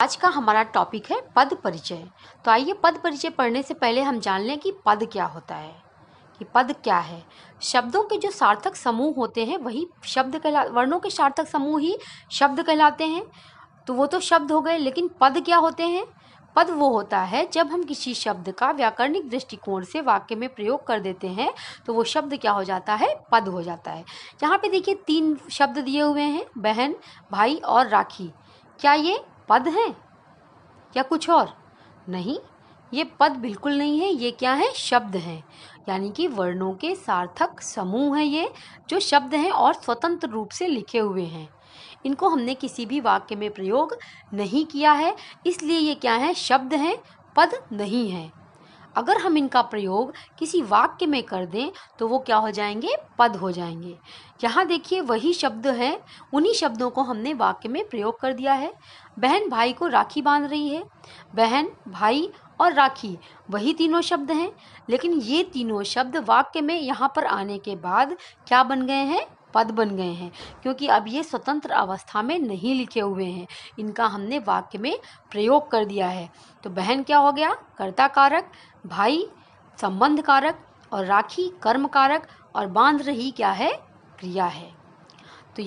आज का हमारा टॉपिक है पद परिचय। तो आइए पद परिचय पढ़ने से पहले हम जान लें कि पद क्या होता है, कि पद क्या है। शब्दों के जो सार्थक समूह होते हैं वही शब्द वर्णों के सार्थक समूह ही शब्द कहलाते हैं। तो वो तो शब्द हो गए, लेकिन पद क्या होते हैं? पद वो होता है जब हम किसी शब्द का व्याकरणिक दृष्टिकोण से वाक्य में प्रयोग कर देते हैं तो वो शब्द क्या हो जाता है? पद हो जाता है। यहाँ पे देखिए 3 शब्द दिए हुए हैं, बहन, भाई और राखी। क्या ये पद हैं या कुछ और? नहीं, ये पद बिल्कुल नहीं है। ये क्या है? शब्द हैं, यानी कि वर्णों के सार्थक समूह हैं ये, जो शब्द हैं और स्वतंत्र रूप से लिखे हुए हैं। इनको हमने किसी भी वाक्य में प्रयोग नहीं किया है, इसलिए ये क्या है? शब्द हैं, पद नहीं है। अगर हम इनका प्रयोग किसी वाक्य में कर दें तो वो क्या हो जाएंगे? पद हो जाएंगे। यहाँ देखिए वही शब्द हैं, उन्हीं शब्दों को हमने वाक्य में प्रयोग कर दिया है। बहन भाई को राखी बांध रही है। बहन, भाई और राखी वही तीनों शब्द हैं, लेकिन ये तीनों शब्द वाक्य में यहाँ पर आने के बाद क्या बन गए हैं? पद बन गए हैं, क्योंकि अब ये स्वतंत्र अवस्था में नहीं लिखे हुए हैं, इनका हमने वाक्य में प्रयोग कर दिया है। तो बहन क्या हो गया? कर्ता कारक, भाई संबंध कारक और राखी कर्म कारक और बांध रही क्या है? क्रिया है। तो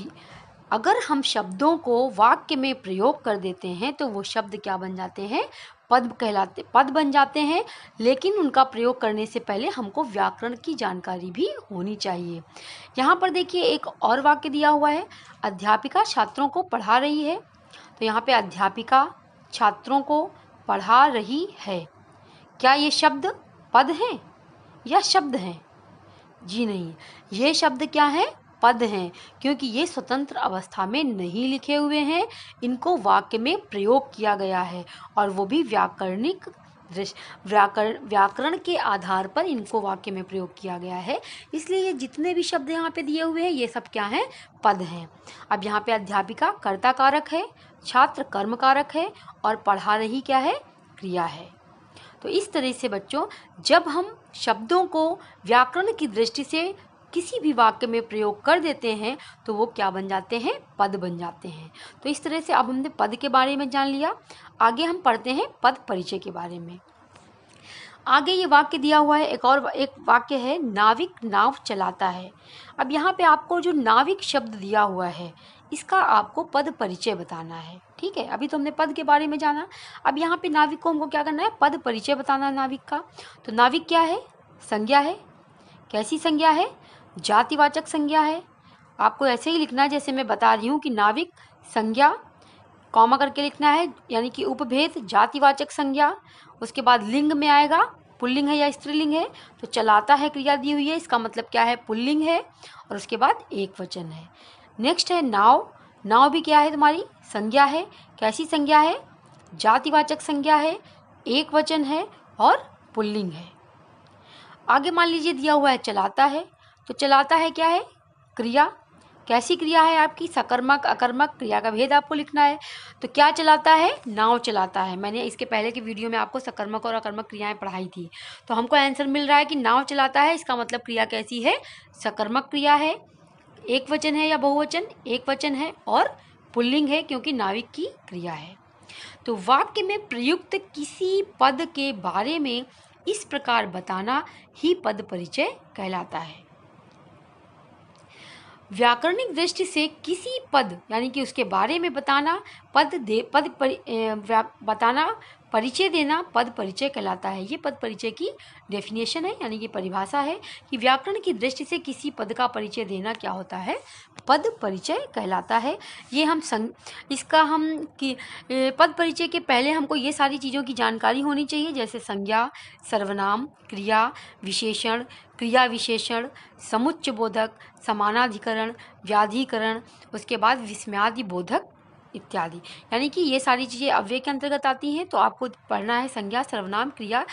अगर हम शब्दों को वाक्य में प्रयोग कर देते हैं तो वो शब्द क्या बन जाते हैं? पद बन जाते हैं। लेकिन उनका प्रयोग करने से पहले हमको व्याकरण की जानकारी भी होनी चाहिए। यहाँ पर देखिए एक और वाक्य दिया हुआ है, अध्यापिका छात्रों को पढ़ा रही है। तो यहाँ पे अध्यापिका छात्रों को पढ़ा रही है, क्या ये शब्द पद हैं या शब्द हैं? जी नहीं, ये शब्द क्या है? पद हैं, क्योंकि ये स्वतंत्र अवस्था में नहीं लिखे हुए हैं, इनको वाक्य में प्रयोग किया गया है और वो भी व्याकरण के आधार पर इनको वाक्य में प्रयोग किया गया है। इसलिए ये जितने भी शब्द यहाँ पे दिए हुए हैं ये सब क्या हैं? पद हैं। अब यहाँ पे अध्यापिका कर्ता कारक है, छात्र कर्म कारक है और पढ़ा रही क्या है? क्रिया है। तो इस तरह से बच्चों, जब हम शब्दों को व्याकरण की दृष्टि से किसी भी वाक्य में प्रयोग कर देते हैं तो वो क्या बन जाते हैं? पद बन जाते हैं। तो इस तरह से अब हमने पद के बारे में जान लिया। आगे हम पढ़ते हैं पद परिचय के बारे में। आगे ये वाक्य दिया हुआ है, एक वाक्य है, नाविक नाव चलाता है। अब यहाँ पे आपको जो नाविक शब्द दिया हुआ है इसका आपको पद परिचय बताना है। ठीक है, अभी तो हमने पद के बारे में जाना, अब यहाँ पे नाविक को हमको क्या करना है? पद परिचय बताना है नाविक का। तो नाविक क्या है? संज्ञा है। कैसी संज्ञा है? जातिवाचक संज्ञा है। आपको ऐसे ही लिखना है जैसे मैं बता रही हूँ कि नाविक संज्ञा, कॉमा करके लिखना है, यानी कि उपभेद जातिवाचक संज्ञा। उसके बाद लिंग में आएगा, पुल्लिंग है या स्त्रीलिंग है। तो चलाता है क्रिया दी हुई है, इसका मतलब क्या है? पुल्लिंग है। और उसके बाद एक वचन है। नेक्स्ट है नाव। नाव भी क्या है? तुम्हारी संज्ञा है। कैसी संज्ञा है? जातिवाचक संज्ञा है, एक वचन है और पुल्लिंग है। आगे मान लीजिए दिया हुआ है चलाता है। तो चलाता है क्या है? क्रिया। कैसी क्रिया है आपकी? सकर्मक अकर्मक, क्रिया का भेद आपको लिखना है। तो क्या चलाता है? नाव चलाता है। मैंने इसके पहले के वीडियो में आपको सकर्मक और अकर्मक क्रियाएं पढ़ाई थी। तो हमको आंसर मिल रहा है कि नाव चलाता है, इसका मतलब क्रिया कैसी है? सकर्मक क्रिया है। एक वचन है या बहुवचन? एक वचन है और पुल्लिंग है, क्योंकि नाविक की क्रिया है। तो वाक्य में प्रयुक्त किसी पद के बारे में इस प्रकार बताना ही पद परिचय कहलाता है। व्याकरणिक दृष्टि से किसी पद यानी कि उसके बारे में बताना, बताना, परिचय देना पद परिचय कहलाता है। ये पद परिचय की डेफिनेशन है, यानी कि परिभाषा है कि व्याकरण की दृष्टि से किसी पद का परिचय देना क्या होता है? पद परिचय कहलाता है। ये हम पद परिचय के पहले हमको ये सारी चीज़ों की जानकारी होनी चाहिए, जैसे संज्ञा, सर्वनाम, क्रिया विशेषण, क्रिया विशेषण, समुच्चय बोधक, समानाधिकरण, व्याधिकरण, उसके बाद विस्मयादि बोधक इत्यादि। यानी कि ये सारी चीज़ें अव्यय के अंतर्गत आती हैं। तो आपको पढ़ना है संज्ञा, सर्वनाम, क्रिया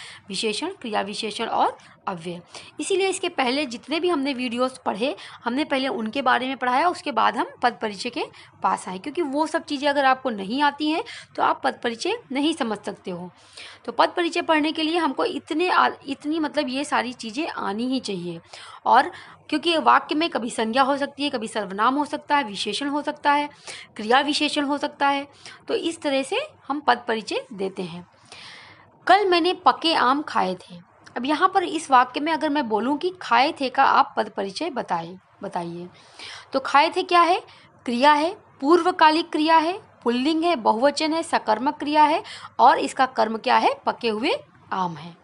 विशेषण और अव्यय। इसीलिए इसके पहले जितने भी हमने वीडियोस पढ़े, हमने पहले उनके बारे में पढ़ाया, उसके बाद हम पद परिचय के पास आए, क्योंकि वो सब चीज़ें अगर आपको नहीं आती हैं तो आप पद परिचय नहीं समझ सकते हो। तो पद परिचय पढ़ने के लिए हमको इतनी मतलब ये सारी चीज़ें आनी ही चाहिए। और क्योंकि वाक्य में कभी संज्ञा हो सकती है, कभी सर्वनाम हो सकता है, विशेषण हो सकता है, क्रिया विशेषण हो सकता है, तो इस तरह से हम पद परिचय देते हैं। कल मैंने पके आम खाए थे। अब यहाँ पर इस वाक्य में अगर मैं बोलूँ कि खाए थे का आप पद परिचय बताइए, तो खाए थे क्या है? क्रिया है, पूर्वकालिक क्रिया है, पुल्लिंग है, बहुवचन है, सकर्मक क्रिया है, और इसका कर्म क्या है? पके हुए आम है।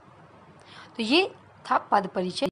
तो ये था पद परिचय।